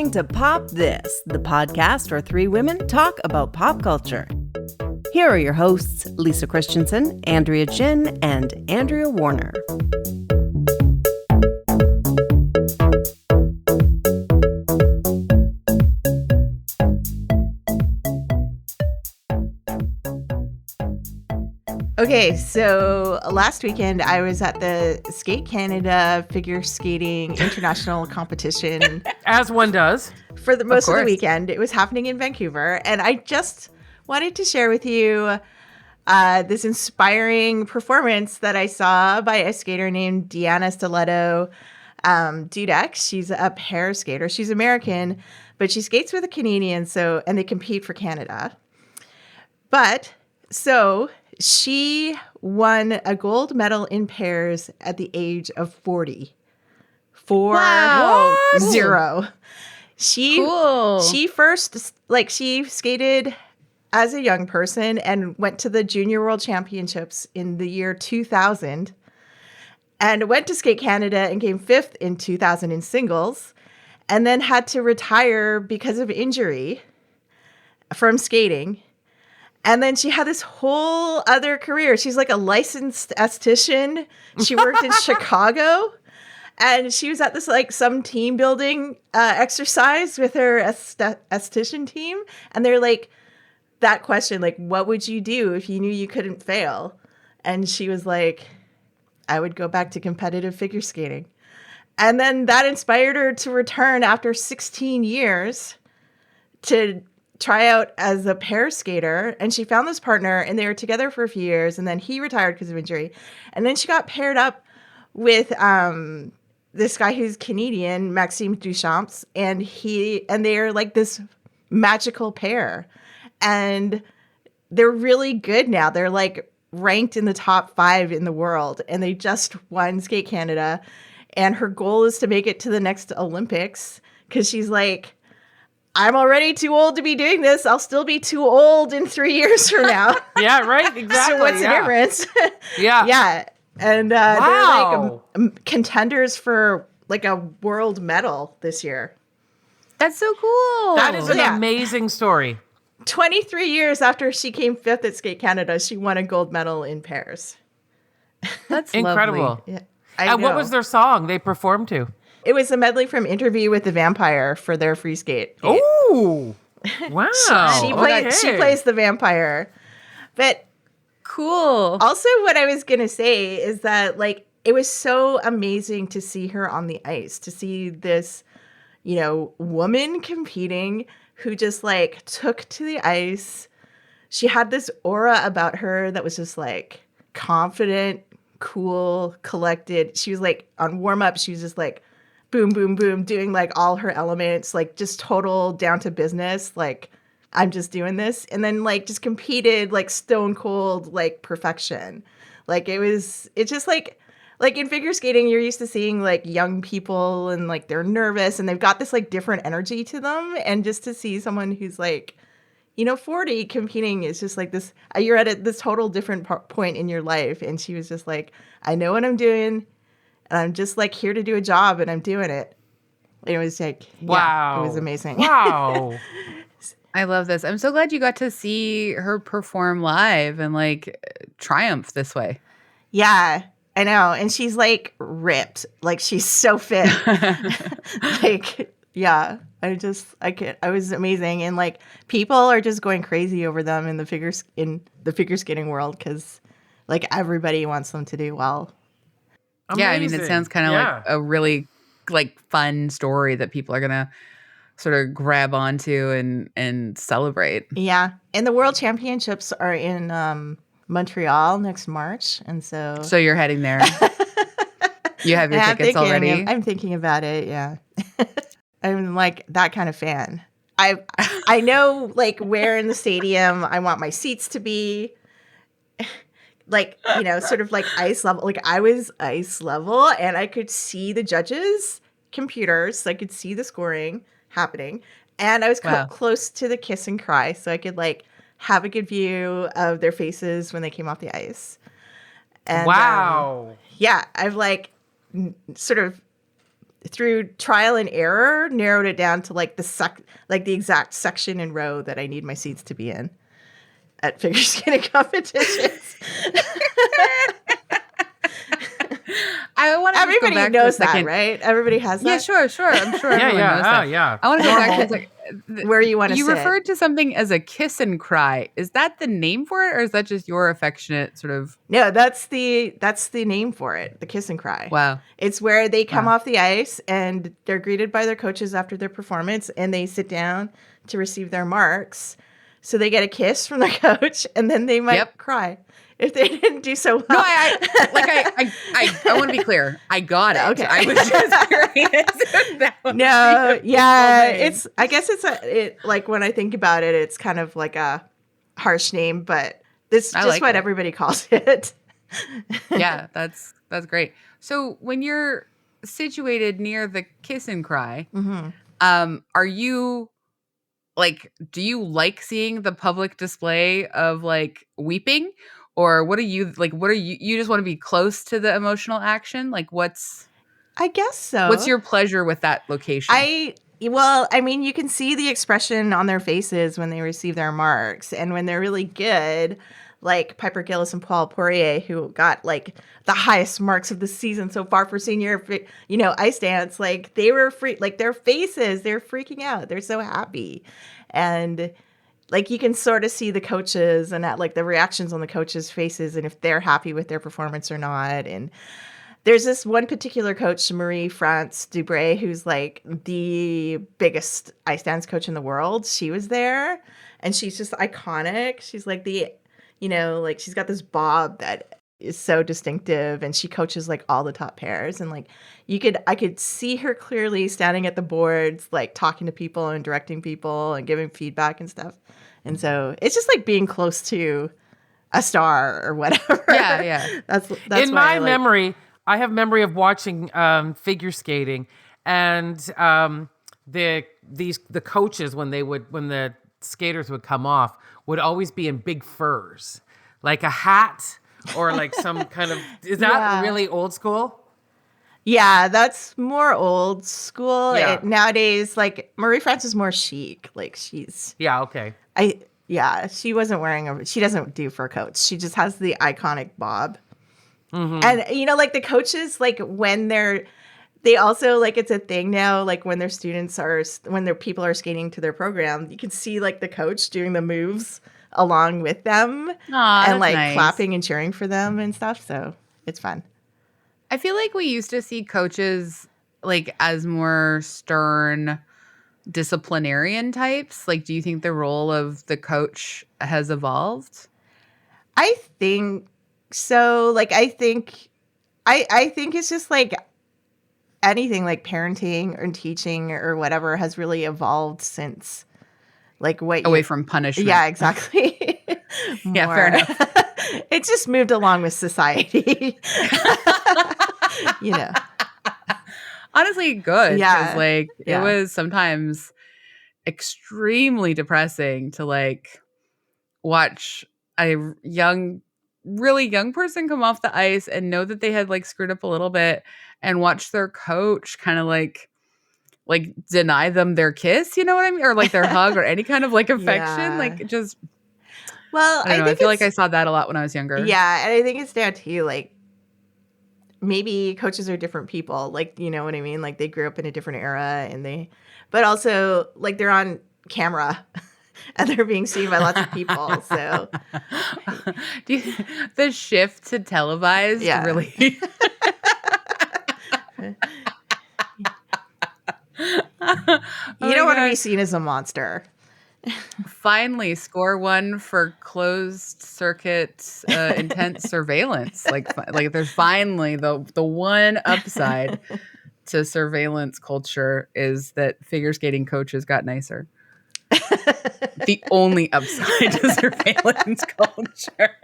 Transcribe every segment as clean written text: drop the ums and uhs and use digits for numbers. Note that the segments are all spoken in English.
listening to Pop This, the podcast where three women talk about pop culture. Here are your hosts, Lisa Christiansen, Andrea Gin, and Andrea Warner. Okay, so last weekend I was at the Skate Canada figure skating international competition. As one does. For the most of the weekend. It was happening in Vancouver. And I just wanted to share with you this inspiring performance that I saw by a skater named Deanna Stiletto Dudek. She's a pair skater. She's American, but she skates with a Canadian, and they compete for Canada. She won a gold medal in pairs at the age of 40. 40. She first, she skated as a young person and went to the Junior World Championships in the year 2000 and went to Skate Canada and came 5th in 2000 in singles and then had to retire because of injury from skating. And then she had this whole other career. She's like a licensed esthetician. She worked in Chicago. And she was at this some team building exercise with her esthetician team. And they're like, that question, what would you do if you knew you couldn't fail? And she was like, I would go back to competitive figure skating. And then that inspired her to return after 16 years to try out as a pair skater, and she found this partner and they were together for a few years, and then he retired because of injury, and then she got paired up with this guy who's Canadian, Maxime Duchamps, and they're like this magical pair, and they're really good now. They're ranked in the top 5 in the world, and they just won Skate Canada, and her goal is to make it to the next Olympics because she's like, I'm already too old to be doing this. I'll still be too old in 3 years from now. Yeah, right? Exactly. So what's the difference? Yeah. Yeah. And they're contenders for a world medal this year. That's so cool. That is an amazing story. 23 years after she came 5th at Skate Canada, she won a gold medal in pairs. That's incredible. Lovely. Yeah, And what was their song they performed to? It was a medley from Interview with the Vampire for their free skate. Oh, wow. She plays the vampire. But cool. Also, what I was going to say is that, it was so amazing to see her on the ice, to see this, woman competing who just, took to the ice. She had this aura about her that was just, confident, cool, collected. She was, on warm-up, she was just, boom, boom, boom, doing all her elements, just total down to business. I'm just doing this. And then just competed stone cold, perfection. It's just in figure skating, you're used to seeing young people and they're nervous and they've got this different energy to them. And just to see someone who's 40 competing is just this, you're at this total different point in your life. And she was just I know what I'm doing. And I'm just here to do a job, and I'm doing it. It was wow. It was amazing. Wow. I love this. I'm so glad you got to see her perform live and triumph this way. Yeah, I know. And she's ripped. She's so fit. Yeah. I was amazing. And people are just going crazy over them in the figure skating world because everybody wants them to do well. Amazing. Yeah, I mean, it sounds kind of a really fun story that people are gonna sort of grab onto and celebrate. Yeah, and the World Championships are in Montreal next March, and so you're heading there. You have your tickets already. I'm thinking about it. Yeah, I'm that kind of fan. I know where in the stadium I want my seats to be. Sort of ice level. I was ice level and I could see the judges' computers. So I could see the scoring happening. And I was close to the kiss and cry. So I could have a good view of their faces when they came off the ice. And, wow. I've sort of through trial and error, narrowed it down to like the exact section and row that I need my seats to be in at figure skating competitions. I want to Everybody knows that, right? Everybody has that. Yeah, sure. I'm sure everyone knows that. Yeah. I want to go back to like where you want to. You referred to something as a kiss and cry. Is that the name for it, or is that just your affectionate sort of? No, that's the name for it. The kiss and cry. Wow. It's where they come off the ice and they're greeted by their coaches after their performance, and they sit down to receive their marks. So they get a kiss from their coach, and then they might cry if they didn't do so well. No, I want to be clear. I got it. Okay. I was just curious. No, yeah, it's. I guess it's like when I think about it, it's kind of like a harsh name, but this is just what everybody calls it. Yeah, that's great. So when you're situated near the kiss and cry, are you like? Do you like seeing the public display of like weeping? Or what are you like? What are you just want to be close to the emotional action? Like I guess so. What's your pleasure with that location? Well, I mean, you can see the expression on their faces when they receive their marks, and when they're really good, like Piper Gillis and Paul Poirier, who got like the highest marks of the season so far for senior, ice dance. Like they were like their faces, they're freaking out. They're so happy, and like you can sort of see the coaches and like the reactions on the coaches' faces, and if they're happy with their performance or not. And there's this one particular coach, Marie-France Dubré, who's like the biggest ice dance coach in the world. She was there, and she's just iconic. She's like like she's got this bob that is so distinctive, and she coaches like all the top pairs. And like I could see her clearly standing at the boards, like talking to people and directing people and giving feedback and stuff. And so it's just like being close to a star or whatever. Yeah. That's in my memory. I have memory of watching figure skating, and the coaches when the skaters would come off would always be in big furs, like a hat or like some kind of. Is that really old school? Yeah, that's more old school. Yeah. Nowadays, like Marie-France is more chic. Like she's. Yeah. Okay. She wasn't wearing she doesn't do fur coats. She just has the iconic bob. Mm-hmm. And like the coaches, like when they also like it's a thing now. Like when their people are skating to their program, you can see like the coach doing the moves along with them and like nice. clapping and cheering for them and stuff. So it's fun. I feel like we used to see coaches like as more stern disciplinarian types. Like, do you think the role of the coach has evolved? I think so. Like, I think it's just like anything like parenting or teaching or whatever has really evolved since like away from punishment. Yeah, exactly. Yeah, fair enough. It just moved along with society. Honestly, good. Yeah. Like it was sometimes extremely depressing to like watch a really young person come off the ice and know that they had like screwed up a little bit and watch their coach kind of like deny them their kiss, you know what I mean? Or like their hug or any kind of like affection. Yeah. Like just, well, I don't know. I feel like I saw that a lot when I was younger. Yeah. And I think it's down to like, maybe coaches are different people. Like, you know what I mean? Like they grew up in a different era but also like they're on camera and they're being seen by lots of people. So the shift to televised really. You don't want to be seen as a monster. Finally, score one for closed circuit intense surveillance. Like there's finally the one upside to surveillance culture is that figure skating coaches got nicer. The only upside to surveillance culture.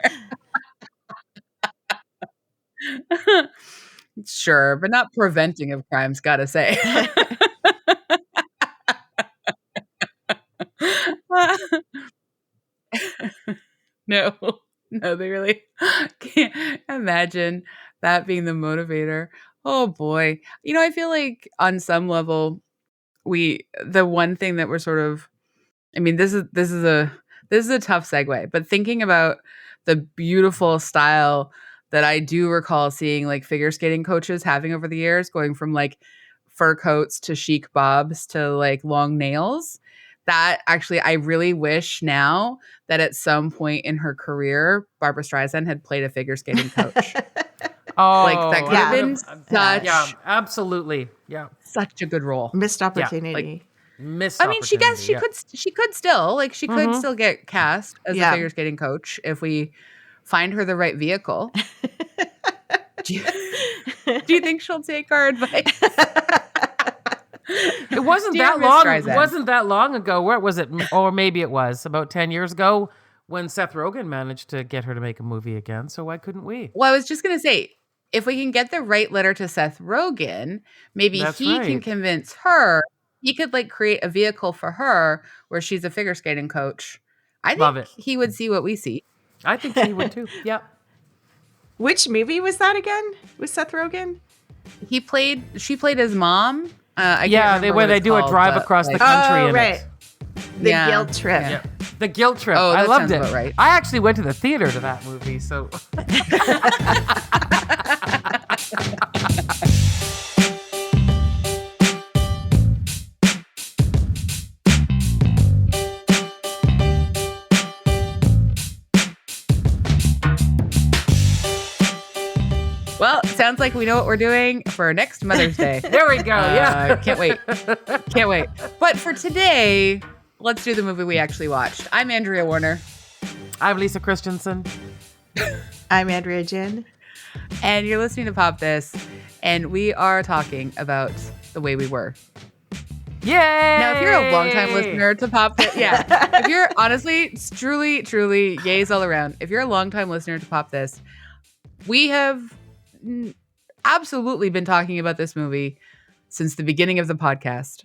Sure, but not preventing of crimes, gotta say. No, they really can't imagine that being the motivator. Oh boy. I feel like on some level, the one thing that we're sort of, I mean, this is a tough segue, but thinking about the beautiful style that I do recall seeing like figure skating coaches having over the years, going from like fur coats to chic bobs to like long nails. That actually, I really wish now that at some point in her career, Barbara Streisand had played a figure skating coach. Oh, Like that could have been such, absolutely, such a good role. Missed opportunity. Like, missed. I mean, she could still still get cast as a figure skating coach if we find her the right vehicle. do you think she'll take our advice? It wasn't that long. It wasn't that long ago. Where was it? Or maybe it was about 10 years ago when Seth Rogen managed to get her to make a movie again. So why couldn't we? Well, I was just going to say, if we can get the right letter to Seth Rogen, maybe can convince her. He could like create a vehicle for her where she's a figure skating coach. I think he would see what we see. I think he would too. Yep. Which movie was that again? With Seth Rogen? She played his mom. They do a drive across the country. Right. The guilt trip. Yeah. The guilt trip. Oh, I loved it. Right. I actually went to the theater to that movie. So. Well, it sounds like we know what we're doing for next Mother's Day. There we go. Can't wait. Can't wait. But for today, let's do the movie we actually watched. I'm Andrea Warner. I'm Lisa Christiansen. I'm Andrea Gin. And you're listening to Pop This. And we are talking about The Way We Were. Yay! Now, if you're a longtime listener to Pop This, if you're honestly, truly, yays all around. If you're a longtime listener to Pop This, we have absolutely been talking about this movie since the beginning of the podcast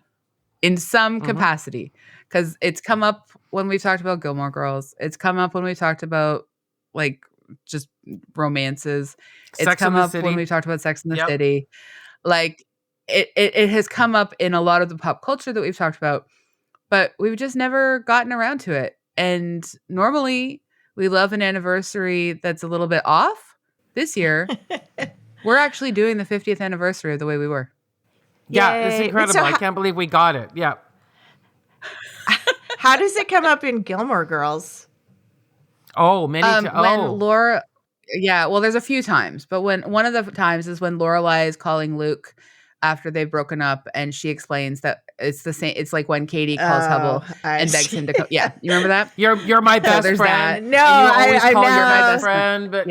in some capacity, because it's come up when we talked about Gilmore Girls. It's come up when we talked about like just romances. It's come up when we talked about Sex and the City. Like it has come up in a lot of the pop culture that we've talked about, but we've just never gotten around to it. And normally we love an anniversary that's a little bit off. This year, we're actually doing the 50th anniversary of The Way We Were. Yeah, it's incredible. So I can't believe we got it. Yeah. How does it come up in Gilmore Girls? Oh, when Laura... Yeah, well, there's a few times. But one of the times is when Lorelai is calling Luke after they've broken up, and she explains that it's the same. It's like when Katie calls Hubble and begs him to come. Yeah, you remember that? You're my best friend. That. No, and you always I call know. You're my best friend. But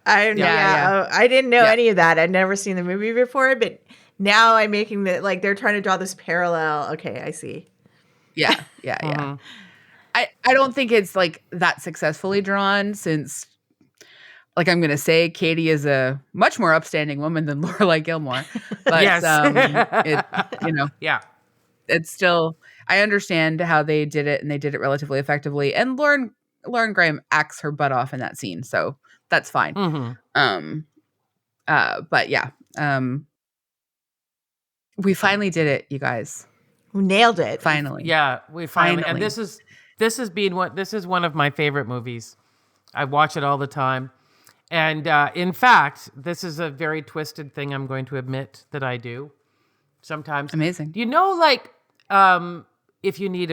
I didn't know any of that. I'd never seen the movie before, but now I'm making they're trying to draw this parallel. Okay, I see. Yeah. I don't think it's like that successfully drawn, since like I'm going to say Katie is a much more upstanding woman than Lorelai Gilmore. But it's still, I understand how they did it, and they did it relatively effectively. And Lauren Graham acts her butt off in that scene, so that's fine. But we finally did it, you guys. We nailed it. Finally. Yeah, we finally. And this is one of my favorite movies. I watch it all the time. And in fact, this is a very twisted thing I'm going to admit that I do sometimes. Amazing. You know, like if you need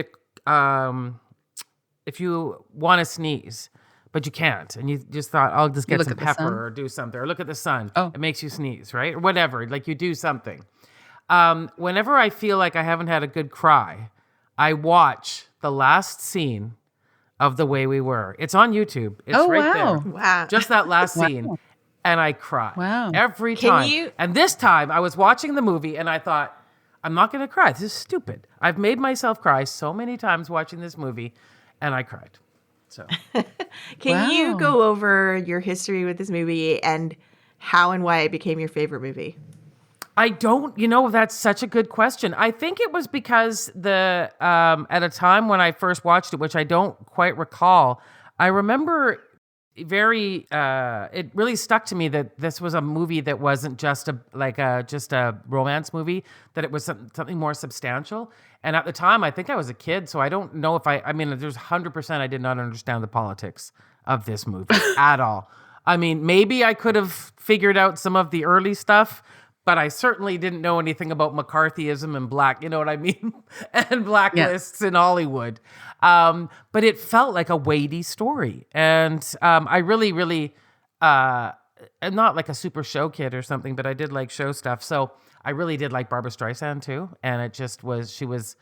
if you want to sneeze, but you can't, and you just thought, I'll just get some pepper or do something, or look at the sun. Oh. It makes you sneeze, right? Or whatever, like you do something. Whenever I feel like I haven't had a good cry, I watch the last scene of The Way We Were. It's on YouTube. It's there. Wow. Just that last scene. And I cry. Wow. Every time. And this time I was watching the movie and I thought, I'm not going to cry. This is stupid. I've made myself cry so many times watching this movie, and I cried. So, Can you go over your history with this movie and how and why it became your favorite movie? I don't, that's such a good question. I think it was because at a time when I first watched it, which I don't quite recall, I remember very it really stuck to me that this was a movie that wasn't just a romance movie, that it was something more substantial. And at the time, I think I was a kid, so I don't know if I mean, there's 100% I did not understand the politics of this movie at all. I mean, maybe I could have figured out some of the early stuff, but I certainly didn't know anything about McCarthyism and black, you know what I mean? And blacklists in Hollywood. But it felt like a weighty story. And I really, really, I'm not like a super show kid or something, but I did like show stuff. So I really did like Barbra Streisand too. And she was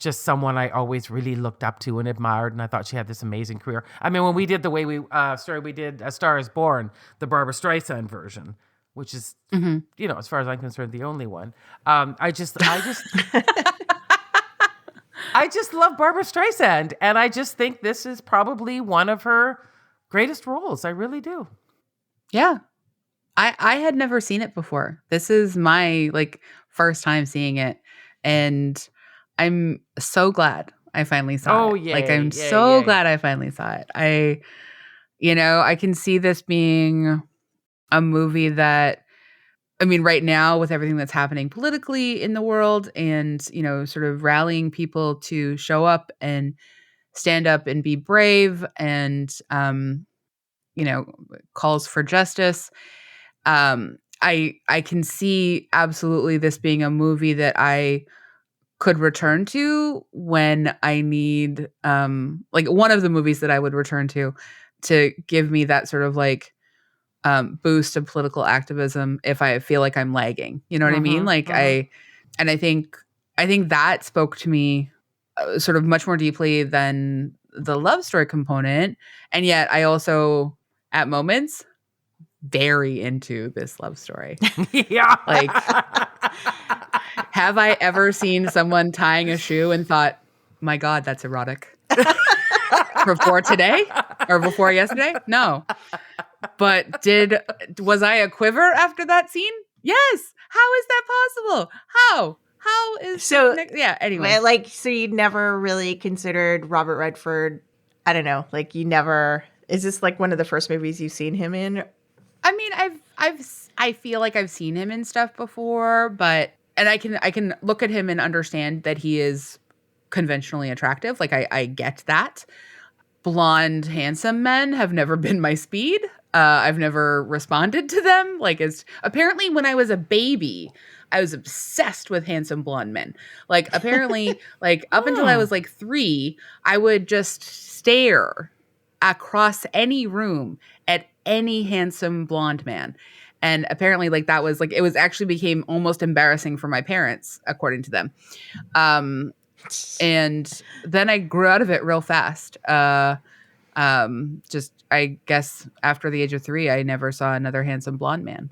just someone I always really looked up to and admired. And I thought she had this amazing career. I mean, when we did the way we did A Star is Born, the Barbra Streisand version, which is, you know, as far as I'm concerned, the only one. I just love Barbra Streisand, and I just think this is probably one of her greatest roles. I really do. Yeah. I had never seen it before. This is my first time seeing it, and I'm so glad I finally saw it. I'm so glad I finally saw it. I can see this being a movie that, I mean, right now with everything that's happening politically in the world and, sort of rallying people to show up and stand up and be brave and, calls for justice. I can see absolutely this being a movie that I could return to when I need, one of the movies that I would return to give me that sort of boost of political activism if I feel like I'm lagging. You know what I mean? I think that spoke to me sort of much more deeply than the love story component. And yet I also, at moments, very into this love story. Yeah. Have I ever seen someone tying a shoe and thought, my God, that's erotic? Before today or before yesterday? No. But was I a quiver after that scene? Yes. How is that possible? How is anyway. So you never really considered Robert Redford, I don't know, is this one of the first movies you've seen him in? I mean, I feel like I've seen him in stuff before, and I can look at him and understand that he is conventionally attractive. I get that. Blonde, handsome men have never been my speed. I've never responded to them. It's apparently when I was a baby, I was obsessed with handsome blonde men. Apparently, up until I was 3, I would just stare across any room at any handsome blonde man. And apparently that was it was actually became almost embarrassing for my parents, according to them. And then I grew out of it real fast. Just, I guess after the age of 3, I never saw another handsome blonde man.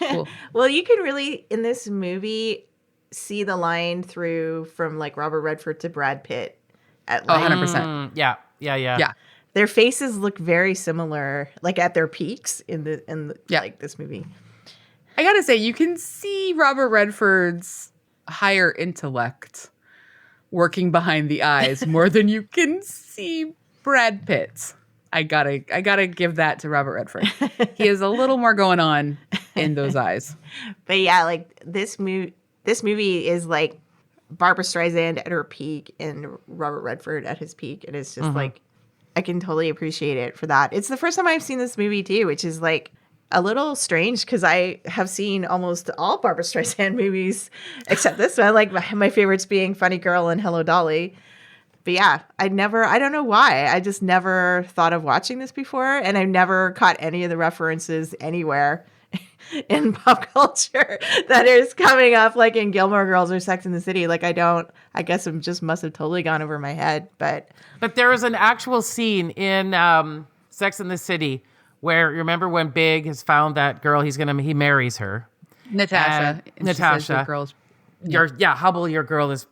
Cool. Well, you can really, in this movie, see the line through from Robert Redford to Brad Pitt at 100%. Yeah. Their faces look very similar, at their peaks in this movie. I gotta say, you can see Robert Redford's higher intellect working behind the eyes more than you can see Brad Pitt's. I gotta give that to Robert Redford. He has a little more going on in those eyes. But yeah, this movie is Barbra Streisand at her peak and Robert Redford at his peak, and it's just I can totally appreciate it for that. It's the first time I've seen this movie too, which is a little strange because I have seen almost all Barbra Streisand movies except this one. My favorites being Funny Girl and Hello Dolly. But yeah, I don't know why. I just never thought of watching this before, and I've never caught any of the references anywhere in pop culture that is coming up in Gilmore Girls or Sex and the City. I guess it just must have totally gone over my head. But there is an actual scene in Sex and the City where, you remember when Big has found that girl, he marries her. Natasha. Hubble, your girl is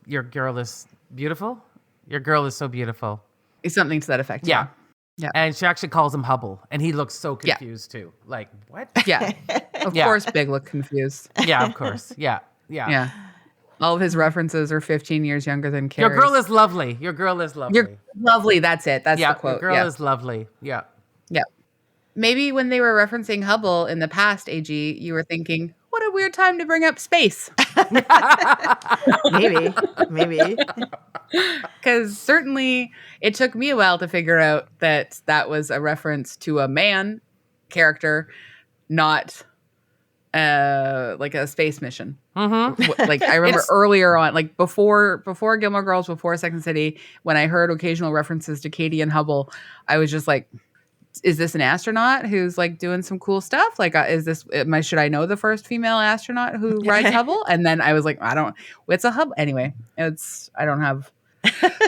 beautiful. Your girl is so beautiful. It's something to that effect. Yeah. And she actually calls him Hubble, and he looks so confused too. What? Yeah. Of course, Big looked confused. Yeah, of course. Yeah. All of his references are 15 years younger than Carrie's. Your girl is lovely. Your girl is lovely. You're lovely. That's it. That's the quote. Your girl is lovely. Yeah. Yeah. Maybe when they were referencing Hubble in the past, AG, you were thinking, what a weird time to bring up space. Maybe. Because certainly it took me a while to figure out that that was a reference to a man character, not like a space mission. Mm-hmm. Like I remember earlier on, like before Gilmore Girls, before Sex and the City, when I heard occasional references to Katie and Hubble, I was just like, is this an astronaut who's like doing some cool stuff? Like, should I know the first female astronaut who rides Hubble? And then I was like, it's a Hubble. Anyway,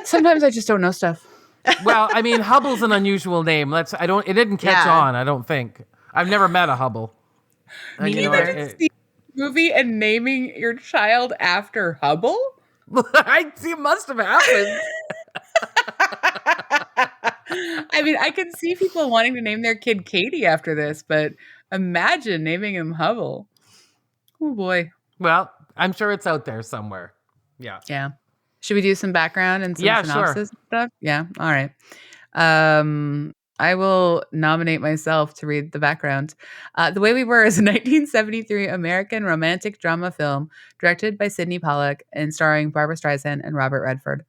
sometimes I just don't know stuff. Well, I mean, Hubble's an unusual name. It didn't catch on, I don't think. I've never met a Hubble. Me neither. See a movie and naming your child after Hubble? It must have happened. I mean, I can see people wanting to name their kid Katie after this, but imagine naming him Hubble. Oh boy. Well, I'm sure it's out there somewhere. Yeah. Yeah. Should we do some background and some synopsis and stuff? Yeah. All right. I will nominate myself to read the background. The Way We Were is a 1973 American romantic drama film directed by Sidney Pollack and starring Barbra Streisand and Robert Redford.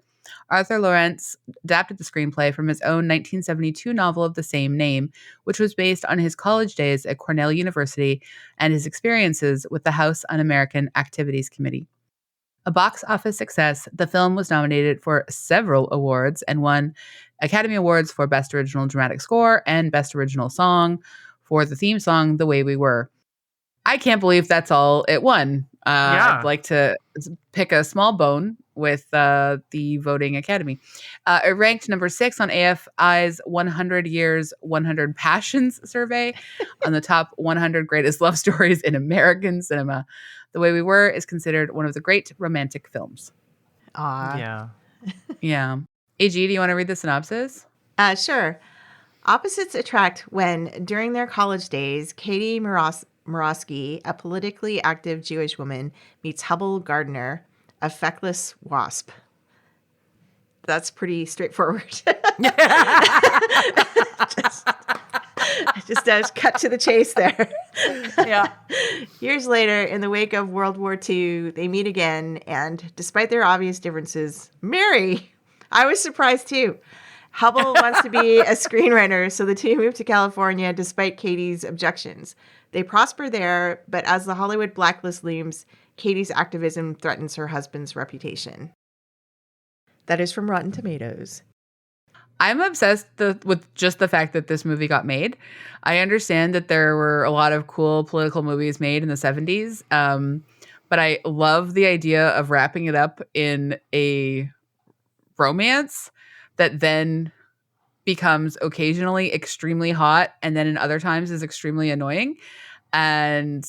Arthur Lawrence adapted the screenplay from his own 1972 novel of the same name, which was based on his college days at Cornell University and his experiences with the House Un-American Activities Committee. A box office success, the film was nominated for several awards and won Academy Awards for Best Original Dramatic Score and Best Original Song for the theme song, The Way We Were. I can't believe that's all it won. I'd like to pick a small bone with the voting academy. It ranked number 6 on AFI's 100 Years, 100 Passions survey on the top 100 greatest love stories in American cinema. The Way We Were is considered one of the great romantic films. Aw. Yeah. AG, do you want to read the synopsis? Sure. Opposites attract when, during their college days, Katie Morosky, a politically active Jewish woman, meets Hubble Gardner, a feckless wasp. That's pretty straightforward. just cut to the chase there. Yeah. Years later, in the wake of World War II, they meet again, and despite their obvious differences, marry. I was surprised too. Hubble wants to be a screenwriter, so the two move to California despite Katie's objections. They prosper there, but as the Hollywood blacklist looms, Katie's activism threatens her husband's reputation. That is from Rotten Tomatoes. I'm obsessed with just the fact that this movie got made. I understand that there were a lot of cool political movies made in the 70s, but I love the idea of wrapping it up in a romance that then becomes occasionally extremely hot and then in other times is extremely annoying. And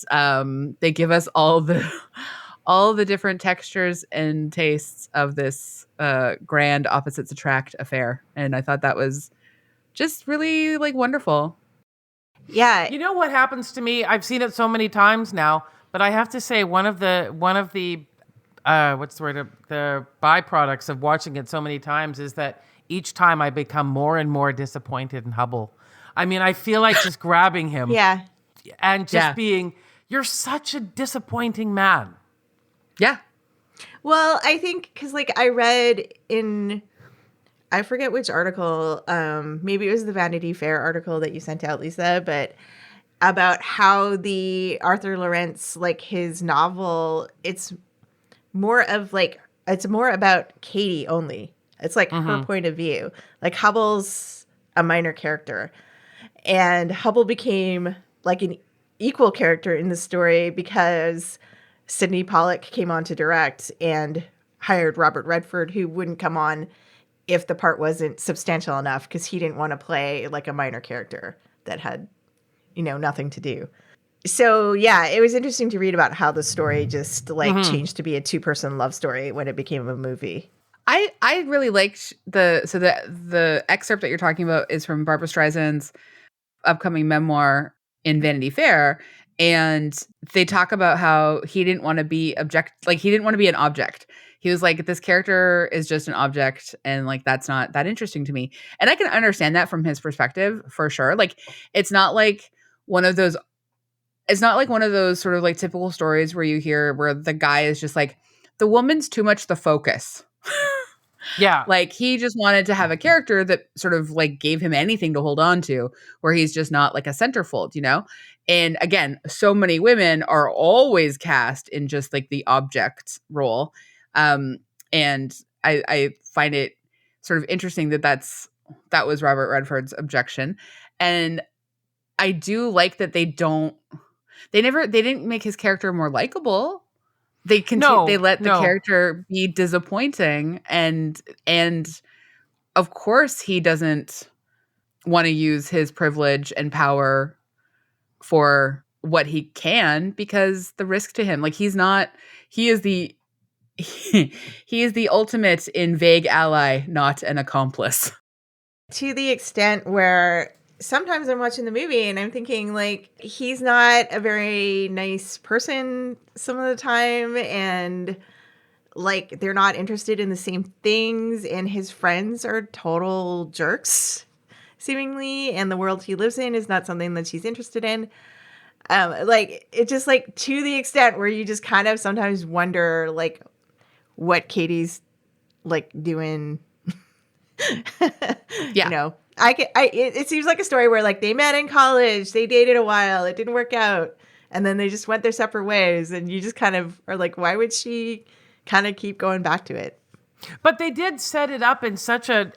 they give us all the different textures and tastes of this grand opposites attract affair. And I thought that was just really like wonderful. Yeah. You know what happens to me? I've seen it so many times now, but I have to say one of the what's the word? The byproducts of watching it so many times is that each time I become more and more disappointed in Hubble. I mean, I feel like just grabbing him. Yeah. And just being, you're such a disappointing man. Yeah. Well, I think because I read I forget which article, maybe it was the Vanity Fair article that you sent out, Lisa, but about how the Arthur Lawrence, his novel, it's more about Katie only. It's her point of view. Hubble's a minor character. And Hubble became an equal character in the story because Sidney Pollack came on to direct and hired Robert Redford, who wouldn't come on if the part wasn't substantial enough because he didn't want to play a minor character that had, nothing to do. So, yeah, it was interesting to read about how the story just changed to be a 2-person love story when it became a movie. I really liked the excerpt that you're talking about is from Barbra Streisand's upcoming memoir in Vanity Fair. And they talk about how he didn't want to be he didn't want to be an object. He was like, this character is just an object, and like that's not that interesting to me. And I can understand that from his perspective for sure. Like it's not like one of those sort of like typical stories where you hear where the guy is just like, the woman's too much the focus. Yeah. Like he just wanted to have a character that sort of like gave him anything to hold on to, where he's just not like a centerfold, you know? And again, so many women are always cast in just like the object role. And I find it sort of interesting that was Robert Redford's objection. And I do like that they didn't make his character more likable. They let the character be disappointing, and of course he doesn't want to use his privilege and power for what he can, because the risk to him, like he is the ultimate in vague ally, not an accomplice. To the extent where sometimes I'm watching the movie and I'm thinking like he's not a very nice person some of the time, and like they're not interested in the same things, and his friends are total jerks seemingly, and the world he lives in is not something that she's interested in. Like it just like to the extent where you just kind of sometimes wonder like what Katie's like doing. Yeah. You know, it seems like a story where like they met in college, they dated a while, it didn't work out, and then they just went their separate ways, and you just kind of are like, why would she kind of keep going back to it? But they did set it up in such a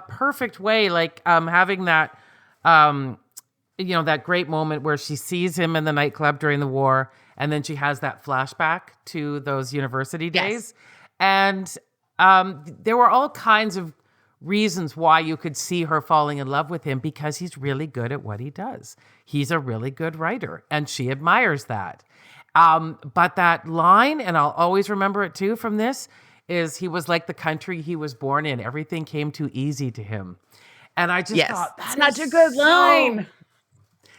perfect way, like having that that great moment where she sees him in the nightclub during the war, and then she has that flashback to those university days. Yes. And there were all kinds of reasons why you could see her falling in love with him, because he's really good at what he does. He's a really good writer, and she admires that. But that line, and I'll always remember it too from this, is he was like the country he was born in. Everything came too easy to him. And I just thought, that's such a good line.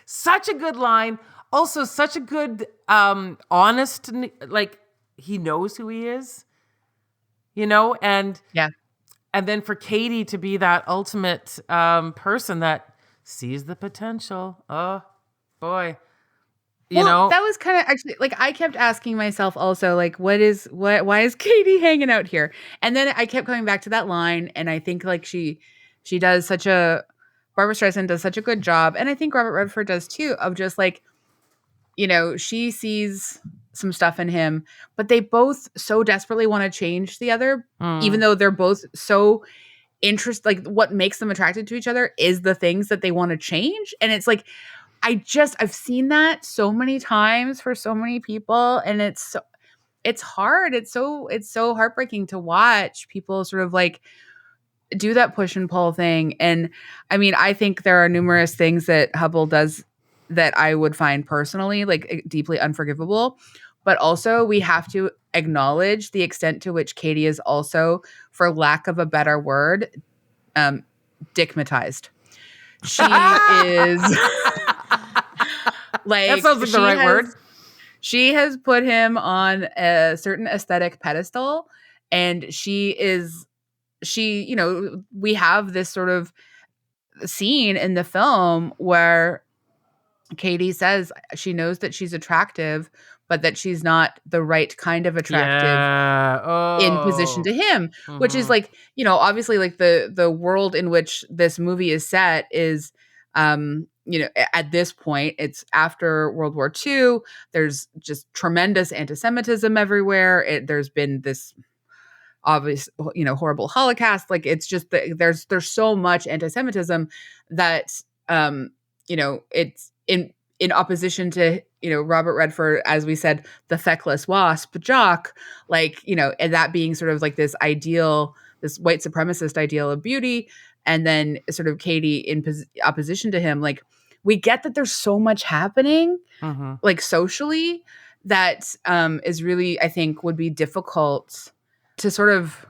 Such a good line. Also, such a good, honest, like he knows who he is, and yeah. And then for Katie to be that ultimate person that sees the potential. Oh, boy. That was kind of actually, like, I kept asking myself also, like, why is Katie hanging out here? And then I kept coming back to that line, and I think, like, Barbara Streisand does such a good job, and I think Robert Redford does too, of just, like, she sees some stuff in him, but they both so desperately want to change the other, even though they're both so interested. Like what makes them attracted to each other is the things that they want to change. And it's like, I've seen that so many times for so many people. And it's hard. It's so heartbreaking to watch people sort of like do that push and pull thing. And I mean, I think there are numerous things that Hubble does that I would find personally like deeply unforgivable, but also we have to acknowledge the extent to which Katie is also, for lack of a better word, dickmatized. She is like, that sounds like the right word. She has put him on a certain aesthetic pedestal, and we have this sort of scene in the film where Katie says she knows that she's attractive, but that she's not the right kind of attractive in position to him, which is like, obviously like the world in which this movie is set is, at this point, it's after World War II. There's just tremendous anti-Semitism everywhere. There's been this obvious, horrible Holocaust. Like it's just there's so much anti-Semitism that, it's in opposition to, Robert Redford, as we said, the feckless wasp jock, like, and that being sort of like this ideal, this white supremacist ideal of beauty. And then sort of Katie in opposition to him, like we get that there's so much happening, like socially, that is really, I think, would be difficult to sort of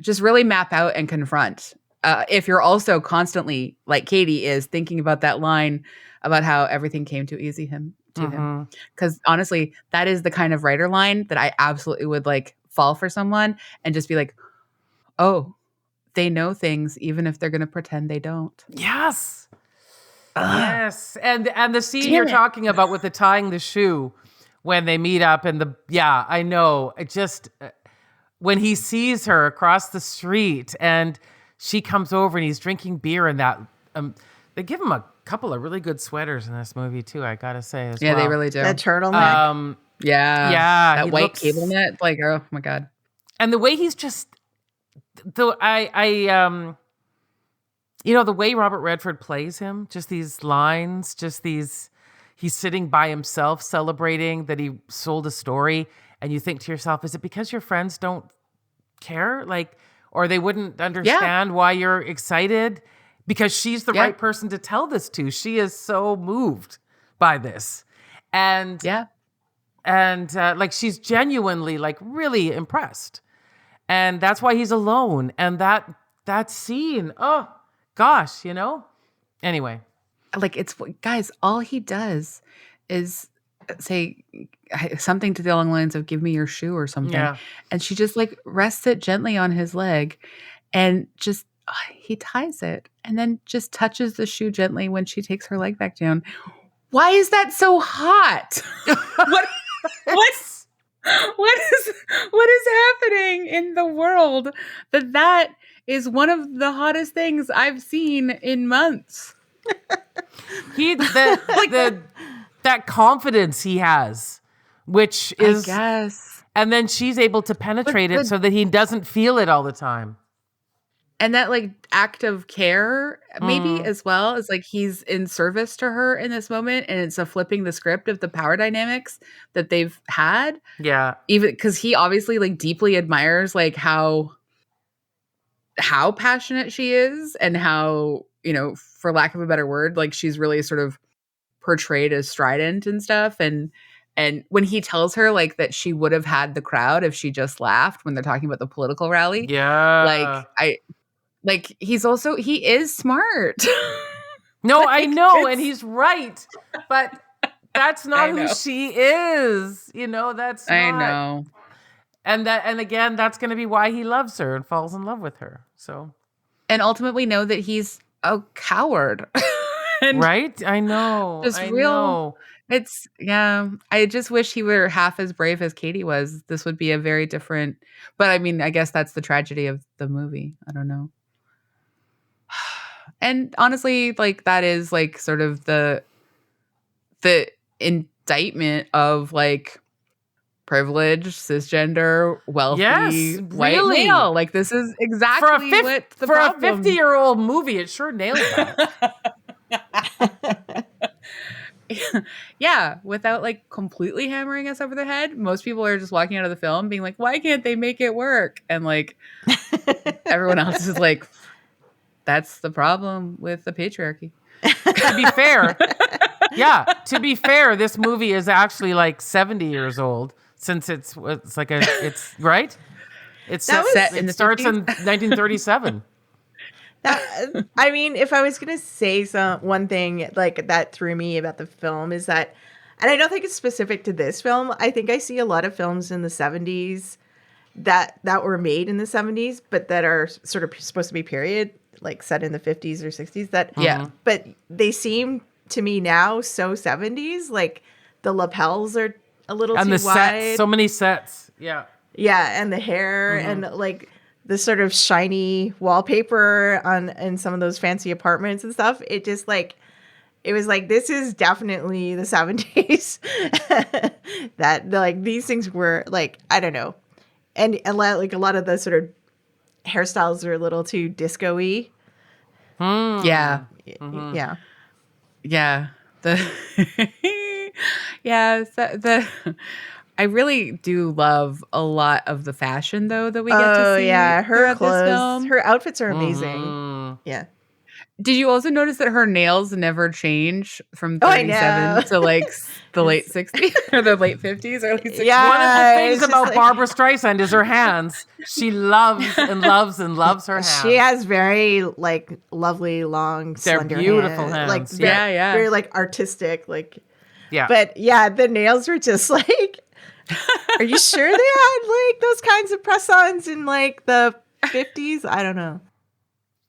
just really map out and confront. if you're also constantly, like Katie is, thinking about that line about how everything came too easy him. Because honestly, that is the kind of writer line that I absolutely would like fall for someone and just be like, oh, they know things even if they're going to pretend they don't. Yes. Yes. And the scene you're talking about with the tying the shoe when they meet up and I know. It just, when he sees her across the street and she comes over and he's drinking beer and that, they give him a couple of really good sweaters in this movie too, I gotta say as well. Yeah, they really do. That turtleneck. Yeah. That white cable net. Like, oh my God. And the way he's just, the way Robert Redford plays him, just these lines, he's sitting by himself celebrating that he sold a story. And you think to yourself, is it because your friends don't care? Like, or they wouldn't understand why you're excited? Because she's the right person to tell this to. She is so moved by this. And like she's genuinely like really impressed. And that's why he's alone. And that scene, oh gosh, Anyway. Like it's, guys, all he does is say something to the long lines of give me your shoe or something. Yeah. And she just like rests it gently on his leg and just, he ties it and then just touches the shoe gently when she takes her leg back down. Why is that so hot? What is happening in the world that is one of the hottest things I've seen in months? That confidence he has, which is, I guess. And then she's able to penetrate it so that he doesn't feel it all the time. And that like act of care maybe as well is like he's in service to her in this moment. And it's a flipping the script of the power dynamics that they've had. Yeah. Even because he obviously like deeply admires like how passionate she is and how, for lack of a better word, like she's really sort of portrayed as strident and stuff. And when he tells her like that she would have had the crowd if she just laughed when they're talking about the political rally. Yeah. He is smart. No, I know. And he's right. But that's not who she is. That's not. I know. And again, that's going to be why he loves her and falls in love with her. So. And ultimately know that he's a coward. Right? I know. Know. It's, I just wish he were half as brave as Katie was. This would be a very different, but I mean, I guess that's the tragedy of the movie. I don't know. And honestly, like that is like sort of the indictment of like privileged, cisgender, wealthy, white male. Like this is exactly what the problem. For a 50-year-old movie, it sure nailed that. Yeah, without like completely hammering us over the head. Most people are just walking out of the film being like, why can't they make it work? And like everyone else is like, that's the problem with the patriarchy. To be fair, this movie is actually like 70 years old since it's right? It starts in 1937. I mean, if I was going to say one thing like that threw me about the film is that, and I don't think it's specific to this film, I think I see a lot of films in the 70s that were made in the 70s, but that are sort of supposed to be period, like set in the 50s or 60s. But they seem to me now so 70s, like the lapels are a little too wide. Sets, so many sets. Yeah. Yeah, and the hair and like the sort of shiny wallpaper in some of those fancy apartments and stuff. It just like, it was like, this is definitely the 70s. That like these things were like, I don't know. And like a lot of the sort of hairstyles are a little too disco-y. Yeah. Mm-hmm. Yeah. Yeah. I really do love a lot of the fashion though that we get to see. Her clothes, her outfits are amazing. Yeah. Did you also notice that her nails never change from 37 to like the late 60s or the late 50s, early 60s? Yeah, one of the things about Barbara Streisand is her hands. She loves and loves and loves her hands. She has very like lovely, long, slender beautiful hands. Like very like artistic, like yeah. But yeah, the nails were just like. Are you sure they had like those kinds of press-ons in like the 50s? I don't know.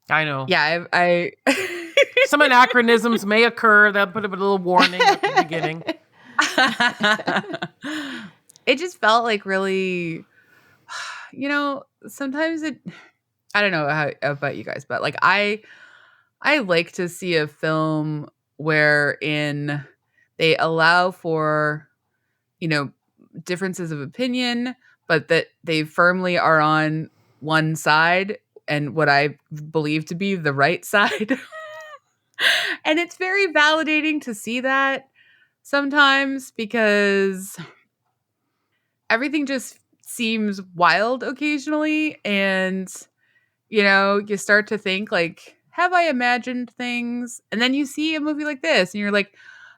I know. Yeah, I some anachronisms may occur. They'll put a little warning at the beginning. It just felt like really, sometimes I don't know how about you guys, but like I like to see a film wherein they allow for, differences of opinion, but that they firmly are on one side and what I believe to be the right side. And it's very validating to see that sometimes because everything just seems wild occasionally. And, you start to think like, have I imagined things? And then you see a movie like this and you're like,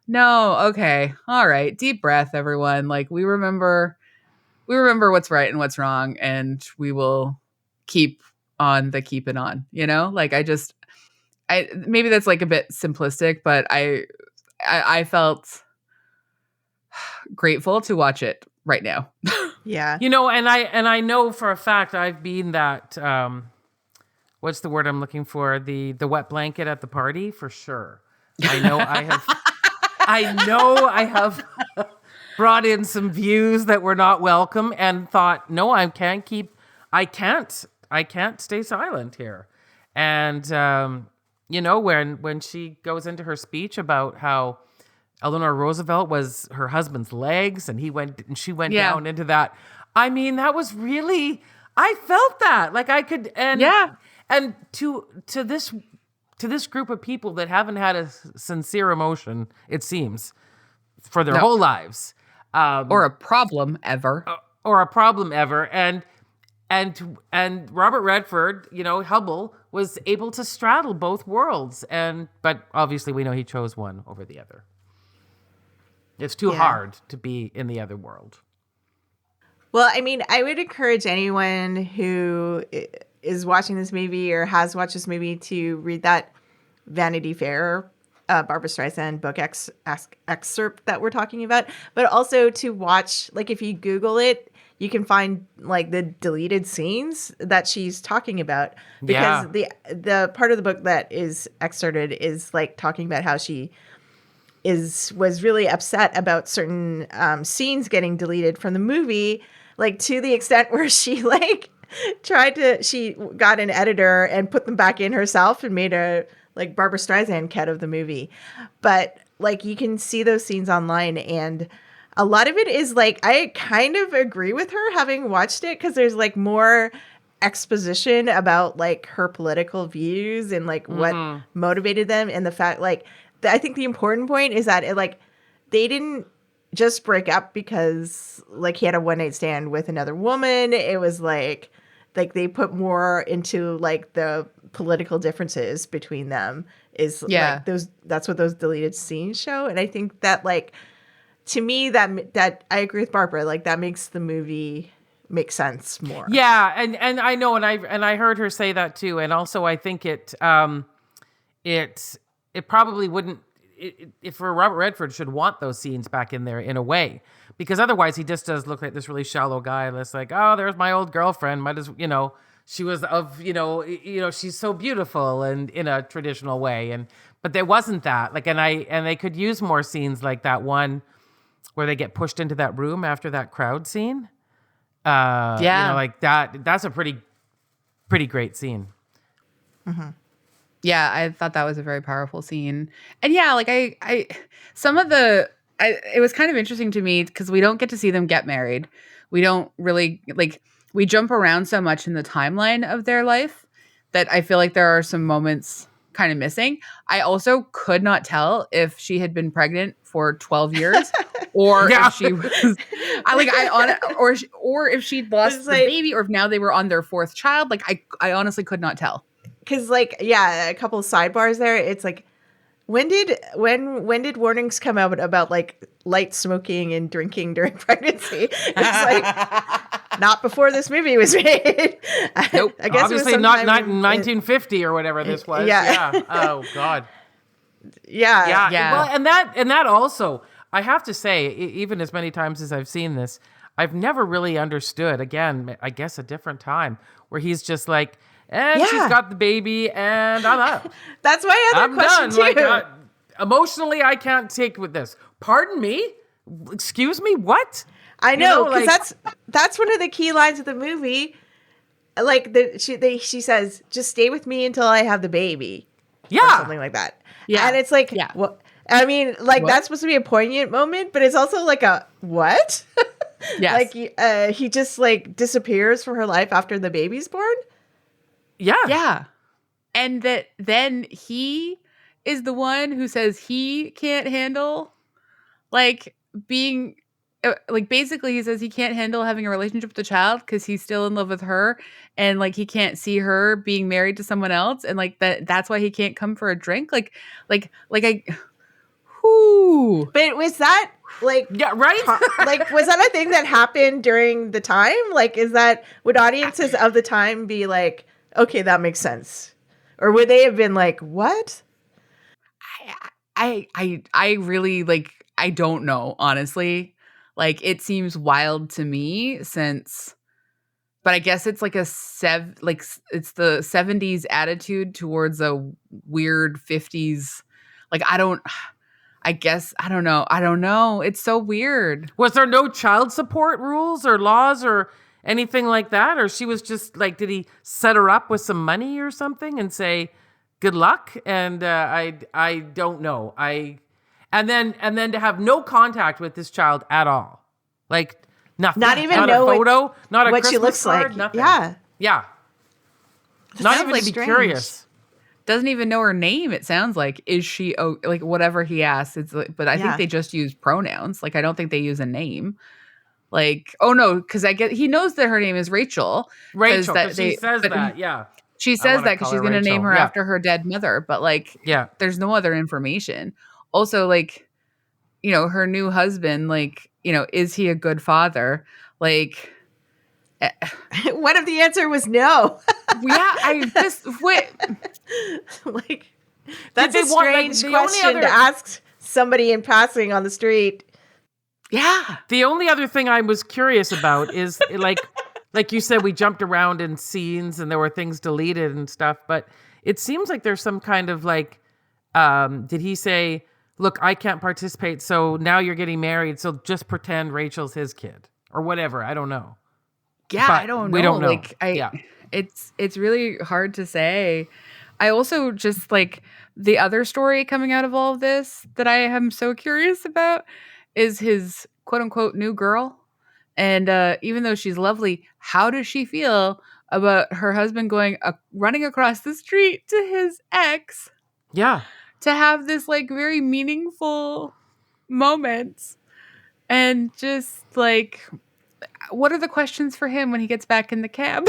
no, okay, all right, deep breath, everyone. Like we remember what's right and what's wrong, and we will keep on the keep it on, like I maybe that's like a bit simplistic, but I felt grateful to watch it right now. Yeah. And I know for a fact I've been that what's the word I'm looking for? The wet blanket at the party for sure. I know I have brought in some views that were not welcome and thought, no, I can't stay silent here. And, when she goes into her speech about how Eleanor Roosevelt was her husband's legs and she went down into that. I mean, that was really, I felt that like I could, and to this group of people that haven't had a sincere emotion, it seems, for their whole lives. Or a problem ever. And Robert Redford, Hubble, was able to straddle both worlds. But obviously we know he chose one over the other. It's too hard to be in the other world. Well, I mean, I would encourage anyone who is watching this movie or has watched this movie to read that Vanity Fair Barbara Streisand book excerpt that we're talking about, but also to watch, like if you Google it, you can find like the deleted scenes that she's talking about, because the part of the book that is excerpted is like talking about how she was really upset about certain scenes getting deleted from the movie, like to the extent where she like she got an editor and put them back in herself and made a like Barbara Streisand cut of the movie. But like you can see those scenes online, and a lot of it is like, I kind of agree with her having watched it, because there's like more exposition about like her political views and like what motivated them, and the fact like I think the important point is that they didn't just break up because like he had a one-night stand with another woman. It was like they put more into like the political differences between them is like that's what those deleted scenes show. And I think that like, to me, that I agree with Barbara, like that makes the movie make sense more. Yeah. And I know, and I heard her say that too. And also I think it probably wouldn't, if Robert Redford should want those scenes back in there in a way, because otherwise he just does look like this really shallow guy that's like, oh, there's my old girlfriend. Might as, she was she's so beautiful and in a traditional way. But there wasn't that, like, and they could use more scenes like that one where they get pushed into that room after that crowd scene. Like that's a pretty great scene. Mm-hmm. Yeah, I thought that was a very powerful scene. And yeah, like it was kind of interesting to me because we don't get to see them get married. We don't really, like, we jump around so much in the timeline of their life that I feel like there are some moments kind of missing. I also could not tell if she had been pregnant for 12 years or if she was or if she'd lost the baby, or if now they were on their fourth child. Like I honestly could not tell. because like, yeah, a couple of sidebars there. It's like, when did warnings come out about like light smoking and drinking during pregnancy? It's like not before this movie was made. Nope. I guess obviously it was not sometime in 1950 or whatever this was. Yeah. Yeah. Oh God. Yeah. Well, and that also, I have to say, even as many times as I've seen this, I've never really understood. Again, I guess a different time where he's just like, and she's got the baby, and I'm out. That's my other question done. too. Like, emotionally, I can't take with this. Pardon me? Excuse me? What? I know, because that's one of the key lines of the movie. Like she says, "Just stay with me until I have the baby." Yeah, or something like that. Yeah, and it's like, well, I mean, like that's supposed to be a poignant moment, but it's also like a what? Yes. Like he just like disappears from her life after the baby's born. Yeah. And that then he is the one who says he can't handle like being like basically he says he can't handle having a relationship with the child because he's still in love with her and like he can't see her being married to someone else and like that's why he can't come for a drink. Like I whoo. But was that like right? Like was that a thing that happened during the time? Like would audiences of the time be like, okay, that makes sense? Or would they have been like, what? I really like I don't know, honestly. Like it seems wild to me but I guess it's like it's the 70s attitude towards a weird 50s. Like I don't know. It's so weird. Was there no child support rules or laws or anything like that? Or she was just like, did he set her up with some money or something and say, good luck? And I don't know. And then to have no contact with this child at all. Like nothing. Not even not know a photo, not a what Christmas she looks card, like. nothing. Yeah. Yeah. Not even like to be strange. curious. Doesn't even know her name. It sounds like, is she like whatever he asks. It's like, but I think they just use pronouns. Like I don't think they use a name. Like, oh no, because he knows that her name is Rachel. Rachel, because she says that, yeah. She says that because she's going to name her after her dead mother. But like, there's no other information. Also, like, you know, her new husband, like, you know, is he a good father? Like, what if the answer was no? I just wait. Like, that's a strange question to ask somebody in passing on the street. Yeah. The only other thing I was curious about is like you said, we jumped around in scenes and there were things deleted and stuff, but it seems like there's some kind of like, did he say, look, I can't participate, so now you're getting married, so just pretend Rachel's his kid or whatever. I don't know. Yeah, but I don't know. We don't know. Like, it's really hard to say. I also just like the other story coming out of all of this that I am so curious about is his quote unquote new girl. And even though she's lovely, how does she feel about her husband running across the street to his ex? Yeah. To have this like very meaningful moment. And just like, what are the questions for him when he gets back in the cab?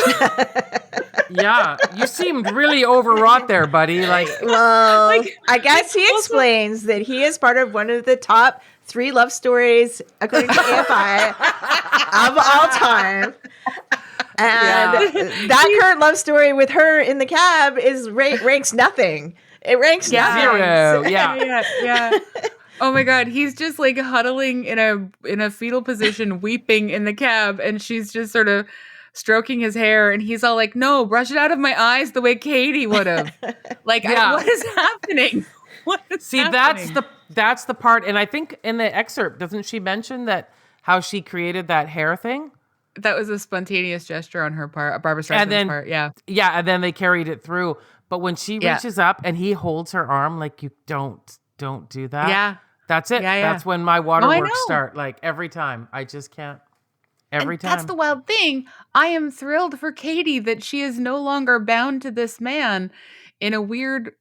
Yeah, you seemed really overwrought there, buddy. Like, well, I guess he explains that he is part of one of the top 3 love stories, according to AFI, of all time. And that current love story with her in the cab ranks nothing. It ranks nothing. 0. Yeah. Yeah. Oh my God, he's just like huddling in a fetal position, weeping in the cab, and she's just sort of stroking his hair, and he's all like, "No, brush it out of my eyes the way Katie would have." Like, what is happening? What is happening? that's the part, and I think in the excerpt, doesn't she mention that how she created that hair thing? That was a spontaneous gesture on her part, Barbara Streisand's part. Yeah, and then they carried it through. But when she reaches up and he holds her arm, like, you don't do that. Yeah. That's it. Yeah. That's when my waterworks start. Like every time. I just can't. Every time. That's the wild thing. I am thrilled for Katie that she is no longer bound to this man in a weird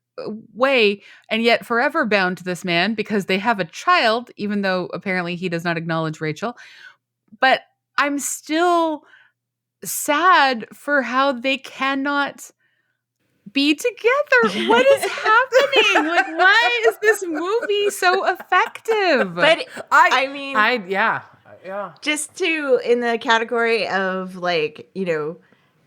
way, and yet forever bound to this man because they have a child, even though apparently he does not acknowledge Rachel. But I'm still sad for how they cannot be together? What is happening? Like, why is this movie so effective? But I mean, yeah. Just to in the category of like,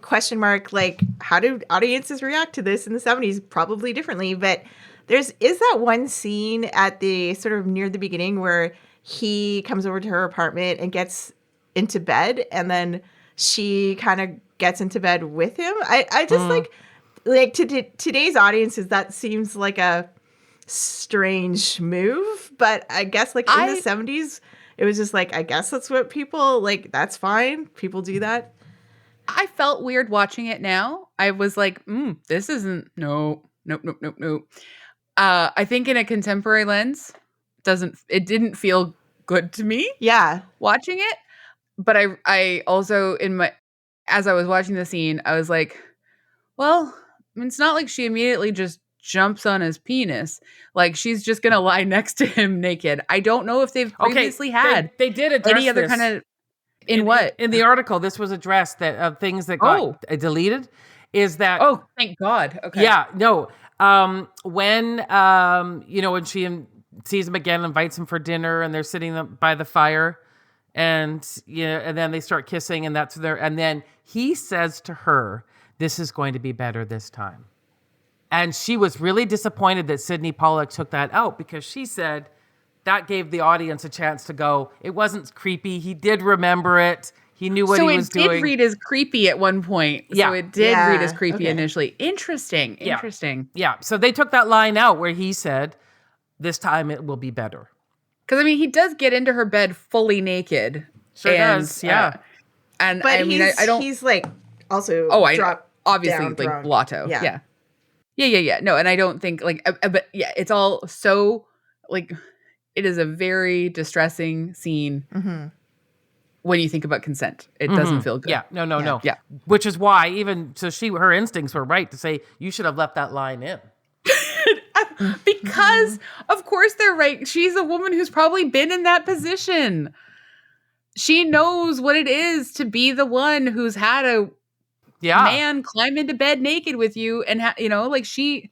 question mark, like how do audiences react to this in the 70s? Probably differently, but is that one scene at the sort of near the beginning where he comes over to her apartment and gets into bed, and then she kind of gets into bed with him. I just like to today's audiences, that seems like a strange move, but I guess like in the 70s, it was just like, I guess that's what people like. That's fine. People do that. I felt weird watching it now. I was like, this isn't, nope. I think in a contemporary lens, it didn't feel good to me. Yeah. Watching it. But I also, as I was watching the scene, I was like, well, it's not like she immediately just jumps on his penis. Like, she's just going to lie next to him naked. I don't know if they've previously had they did address any other this. kind of, in the article, this was addressed, that of things that got deleted is that. Oh, thank God. Okay. Yeah, no. When when she sees him again, invites him for dinner, and they're sitting by the fire, and and then they start kissing, and and then he says to her, "This is going to be better this time." And she was really disappointed that Sidney Pollack took that out, because she said that gave the audience a chance to go, it wasn't creepy. He did remember it. He knew what he was doing. So it did read as creepy at one point. Yeah. So it did read as creepy initially. Interesting. Yeah. So they took that line out where he said, this time it will be better. Because, I mean, he does get into her bed fully naked. Sure does, yeah. But I don't... He's like also obviously down, like drunk. blotto. Yeah. No, and I don't think like, but yeah, it's all so like, it is a very distressing scene when you think about consent. It doesn't feel good. Yeah, no. Yeah. Which is why her instincts were right to say, you should have left that line in. Because of course they're right. She's a woman who's probably been in that position. She knows what it is to be the one who's had a man climb into bed naked with you, and like she.